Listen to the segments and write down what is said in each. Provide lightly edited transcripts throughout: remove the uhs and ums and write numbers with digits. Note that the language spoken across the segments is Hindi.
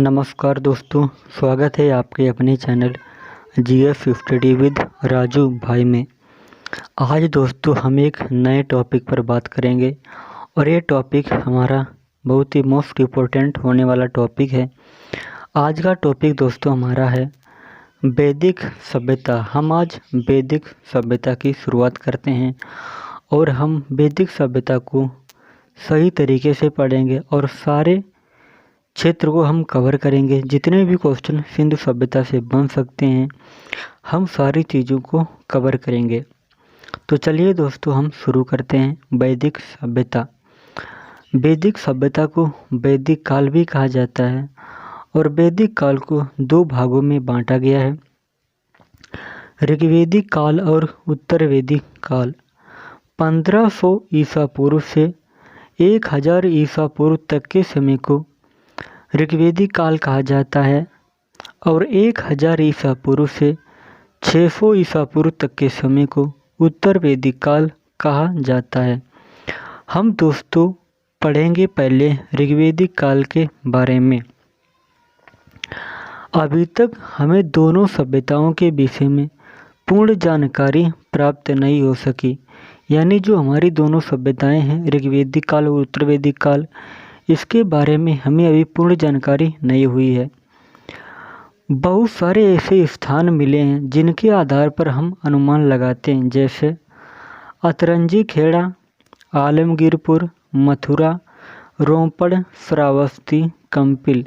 नमस्कार दोस्तों, स्वागत है आपके अपने channel GF study with Raju भाई में। आज दोस्तों हम एक नए टॉपिक पर बात करेंगे और ये टॉपिक हमारा बहुत ही मोस्ट इम्पोर्टेंट होने वाला टॉपिक है। आज का टॉपिक दोस्तों हमारा है वैदिक सभ्यता। हम आज वैदिक सभ्यता की शुरुआत करते हैं और हम वैदिक सभ्यता को सही तरीके से पढ़ेंगे और सारे क्षेत्र को हम कवर करेंगे। जितने भी क्वेश्चन सिंधु सभ्यता से बन सकते हैं हम सारी चीज़ों को कवर करेंगे। तो चलिए दोस्तों हम शुरू करते हैं। वैदिक सभ्यता। वैदिक सभ्यता को वैदिक काल भी कहा जाता है और वैदिक काल को दो भागों में बांटा गया है, ऋग्वैदिक काल और उत्तर वैदिक काल। 1500 ईसा पूर्व से 1000 ईसा पूर्व तक के समय को ऋग्वैदिक काल कहा जाता है और 1000 ईसा पूर्व से 600 ईसा पूर्व तक के समय को उत्तर वैदिक काल कहा जाता है। हम दोस्तों पढ़ेंगे पहले ऋग्वैदिक काल के बारे में। अभी तक हमें दोनों सभ्यताओं के विषय में पूर्ण जानकारी प्राप्त नहीं हो सकी, यानी जो हमारी दोनों सभ्यताएं हैं ऋग्वैदिक काल और उत्तर वैदिक काल, इसके बारे में हमें अभी पूर्ण जानकारी नहीं हुई है। बहुत सारे ऐसे स्थान मिले हैं जिनके आधार पर हम अनुमान लगाते हैं, जैसे अतरंजी खेड़ा, आलमगीरपुर, मथुरा, रोपड़, श्रावस्ती, कंपिल।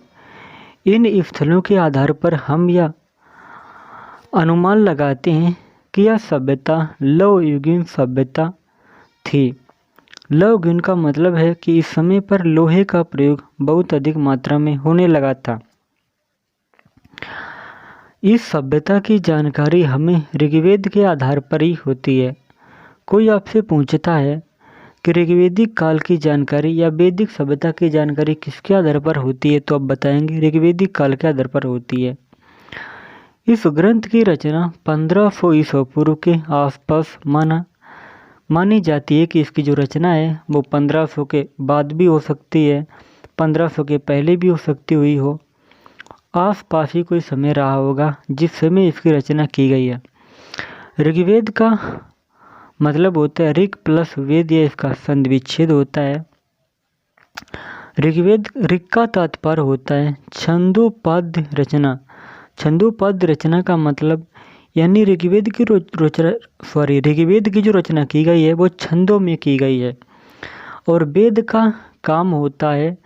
इन स्थलों के आधार पर हम यह अनुमान लगाते हैं कि यह सभ्यता लौहयुगीन सभ्यता थी। लौहयुगीन का मतलब है कि इस समय पर लोहे का प्रयोग बहुत अधिक मात्रा में होने लगा था। इस सभ्यता की जानकारी हमें ऋग्वेद के आधार पर ही होती है। कोई आपसे पूछता है कि ऋग्वैदिक काल की जानकारी या वैदिक सभ्यता की जानकारी किसके आधार पर होती है, तो आप बताएंगे ऋग्वैदिक काल के आधार पर होती है। इस ग्रंथ की रचना 1500 ईसा पूर्व के आसपास मानी जाती है कि इसकी जो रचना है वो 1500 के बाद भी हो सकती है, 1500 के पहले भी हो सकती हुई हो, आसपास ही कोई समय रहा होगा जिस समय इसकी रचना की गई है। ऋग्वेद का मतलब होता है ऋग प्लस वेद, या इसका संधिविच्छेद होता है। ऋग का तात्पर्य होता है छंदोपाद्य रचना। छंदोपाद्य रचना का मतलब यानी ऋग्वेद की जो रचना की गई है वो छंदों में की गई है। और वेद का काम होता है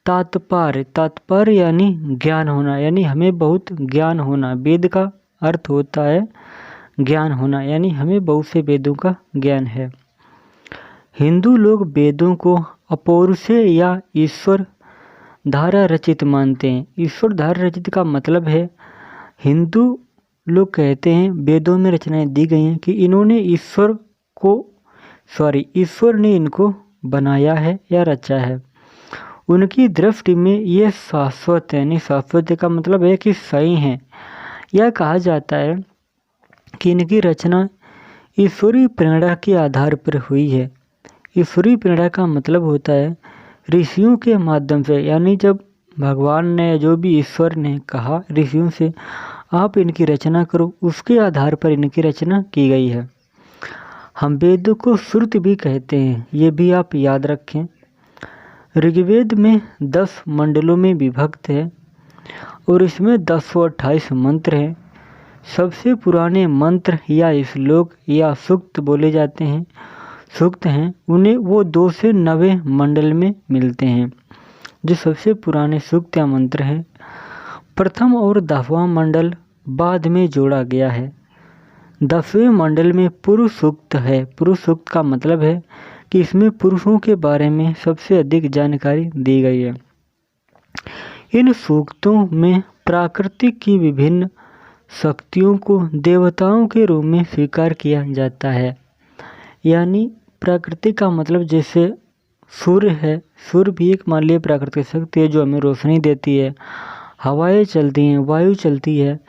तात्पर्य यानी ज्ञान होना, यानी हमें बहुत ज्ञान होना। वेद का अर्थ होता है ज्ञान होना, यानी हमें बहुत से वेदों का ज्ञान है। हिंदू लोग वेदों को अपौरुषेय या ईश्वर धारा रचित मानते हैं। ईश्वर धारा रचित का मतलब है हिंदू लोग कहते हैं वेदों में रचनाएं दी गई हैं कि इन्होंने ईश्वर ने इनको बनाया है या रचा है। उनकी दृष्टि में ये शाश्वत है, यानी शाश्वत का मतलब है कि सही है। यह कहा जाता है कि इनकी रचना ईश्वरीय प्रेरणा के आधार पर हुई है। ईश्वरीय प्रेरणा का मतलब होता है ऋषियों के माध्यम से, यानी जब भगवान ने जो भी ईश्वर ने कहा ऋषियों से आप इनकी रचना करो, उसके आधार पर इनकी रचना की गई है। हम वेदों को श्रुति भी कहते हैं, ये भी आप याद रखें। ऋग्वेद में 10 मंडलों में विभक्त है और इसमें 1028 मंत्र हैं। सबसे पुराने मंत्र या श्लोक या सूक्त बोले जाते हैं, सूक्त हैं, उन्हें वो 2 से 9 मंडल में मिलते हैं। जो सबसे पुराने सूक्त या मंत्र हैं, प्रथम और 10वां मंडल बाद में जोड़ा गया है। 10वें मंडल में पुरुष सूक्त है। पुरुष सूक्त का मतलब है कि इसमें पुरुषों के बारे में सबसे अधिक जानकारी दी गई है। इन सूक्तों में प्राकृतिक की विभिन्न शक्तियों को देवताओं के रूप में स्वीकार किया जाता है। यानी प्राकृतिक का मतलब जैसे सूर्य है, सूर्य भी एक मान लीजिए प्राकृतिक शक्ति है जो हमें रोशनी देती है। हवाएं चलती हैं, वायु चलती है,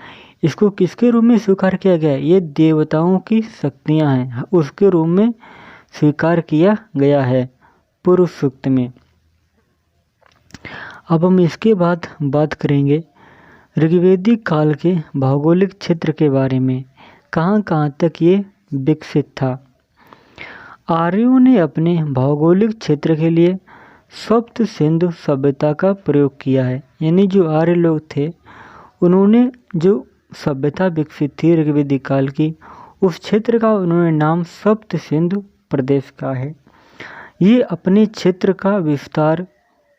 इसको किसके रूप में स्वीकार किया गया है? ये देवताओं की शक्तियां हैं, उसके रूप में स्वीकार किया गया है पुरुष सूक्त में। अब हम इसके बाद बात करेंगे ऋग्वैदिक काल के भौगोलिक क्षेत्र के बारे में, कहाँ कहाँ तक ये विकसित था। आर्यों ने अपने भौगोलिक क्षेत्र के लिए सप्त सिंधु सभ्यता का प्रयोग किया है। यानी जो आर्य लोग थे उन्होंने जो सभ्यता विकसित थी ऋग्वैदिक काल की, उस क्षेत्र का उन्होंने नाम सप्त सिंधु प्रदेश का है। ये अपने क्षेत्र का विस्तार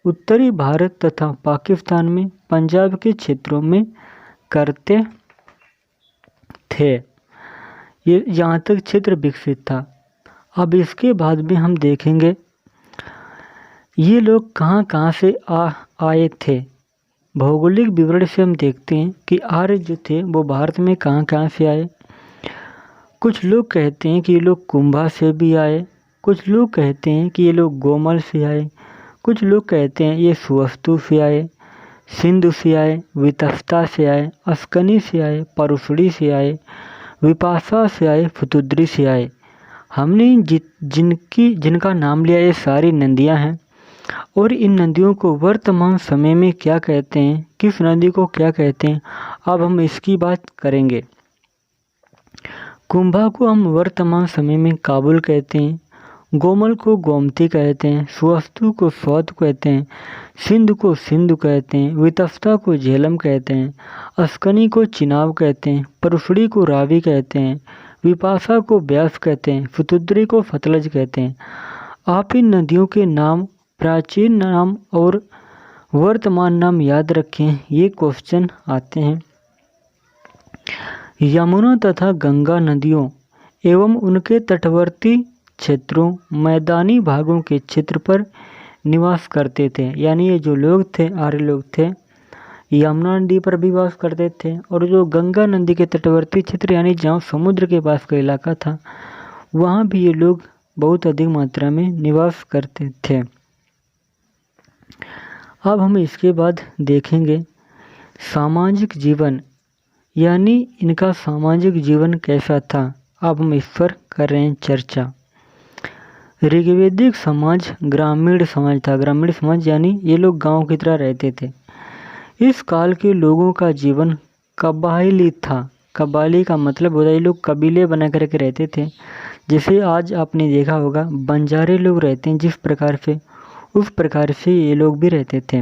उत्तरी भारत तथा पाकिस्तान में पंजाब के क्षेत्रों में करते थे। ये यहाँ तक क्षेत्र विकसित था। अब इसके बाद में हम देखेंगे ये लोग कहाँ कहाँ से आए थे। भौगोलिक विवरण से हम देखते हैं कि आर्य जो थे वो भारत में कहाँ कहाँ से आए। कुछ लोग कहते हैं कि ये लोग कुंभा से भी आए, कुछ लोग कहते हैं कि ये लोग गोमल से आए, कुछ लोग कहते हैं ये सुवस्तु से आए, सिंधु से आए, वितस्ता से आए, अस्कनी से आए, परुषड़ी से आए, विपाशा से आए, फुतुद्री से आए। हमने जिनका नाम लिया ये सारी नदियाँ हैं और इन नदियों को वर्तमान समय में क्या कहते हैं, किस नदी को क्या कहते हैं, अब हम इसकी बात करेंगे। कुंभा को हम वर्तमान समय में काबुल कहते हैं, गोमल को गोमती कहते हैं, सुवस्तु को स्वत कहते हैं, सिंधु को सिंधु कहते हैं, वितस्ता को झेलम कहते हैं, अस्कनी को चिनाब कहते हैं, परुषड़ी को रावी कहते हैं, विपाशा को व्यास कहते हैं, फुतुद्री को फतलज कहते हैं। आप इन नदियों के नाम, प्राचीन नाम और वर्तमान नाम याद रखें, ये क्वेश्चन आते हैं। यमुना तथा गंगा नदियों एवं उनके तटवर्ती क्षेत्रों, मैदानी भागों के क्षेत्र पर निवास करते थे। यानी ये जो लोग थे, आर्य लोग थे, यमुना नदी पर भी वास करते थे और जो गंगा नदी के तटवर्ती क्षेत्र यानी जहाँ समुद्र के पास का इलाका था वहाँ भी ये लोग बहुत अधिक मात्रा में निवास करते थे। अब हम इसके बाद देखेंगे सामाजिक जीवन, यानी इनका सामाजिक जीवन कैसा था। अब हम इस पर कर रहे हैं चर्चा। ऋग्वैदिक समाज ग्रामीण समाज था। ग्रामीण समाज यानी ये लोग गांव की तरह रहते थे। इस काल के लोगों का जीवन कबायली था। कबायली का मतलब होता है ये लोग कबीले बना करके रहते थे। जैसे आज आपने देखा होगा बंजारे लोग रहते हैं जिस प्रकार से, उस प्रकार से ये लोग भी रहते थे।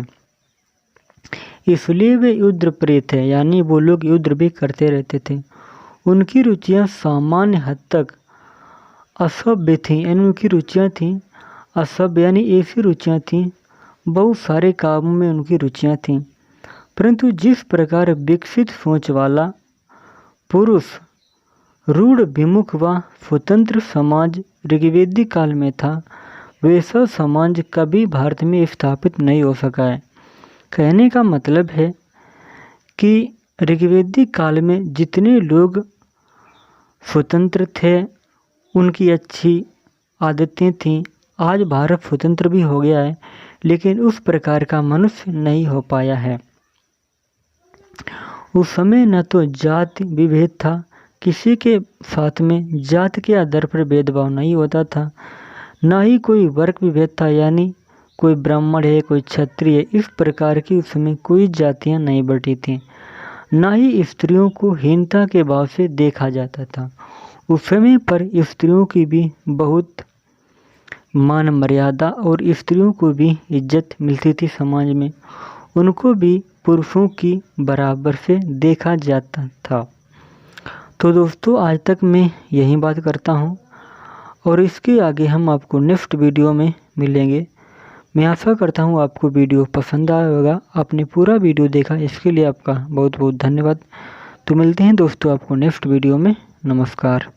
इसलिए वे युद्ध प्रिय थे, यानी वो लोग युद्ध भी करते रहते थे। उनकी रुचियां सामान्य हद तक असभ्य थीं, यानी उनकी रुचियां थीं असभ्य, यानी ऐसी रुचियां थीं, बहुत सारे कामों में उनकी रुचियां थीं। परंतु जिस प्रकार विकसित सोच वाला पुरुष रूढ़ विमुख व स्वतंत्र समाज ऋग्वैदिक काल में था, वैसा समाज कभी भारत में स्थापित नहीं हो सका है। कहने का मतलब है कि ऋग्वैदिक काल में जितने लोग स्वतंत्र थे, उनकी अच्छी आदतें थीं, आज भारत स्वतंत्र भी हो गया है लेकिन उस प्रकार का मनुष्य नहीं हो पाया है। उस समय न तो जाति विभेद था, किसी के साथ में जात के आधार पर भेदभाव नहीं होता था, न ही कोई वर्ग विभेद था, यानी कोई ब्राह्मण है कोई क्षत्रिय है, इस प्रकार की उस समय कोई जातियां नहीं बटी थीं। न ही स्त्रियों को हीनता के भाव से देखा जाता था। उस समय पर स्त्रियों की भी बहुत मान मर्यादा और स्त्रियों को भी इज्जत मिलती थी समाज में, उनको भी पुरुषों की बराबर से देखा जाता था। तो दोस्तों आज तक मैं यही बात करता हूँ और इसके आगे हम आपको नेक्स्ट वीडियो में मिलेंगे। मैं आशा करता हूँ आपको वीडियो पसंद आया होगा। आपने पूरा वीडियो देखा इसके लिए आपका बहुत बहुत धन्यवाद। तो मिलते हैं दोस्तों आपको नेक्स्ट वीडियो में। नमस्कार।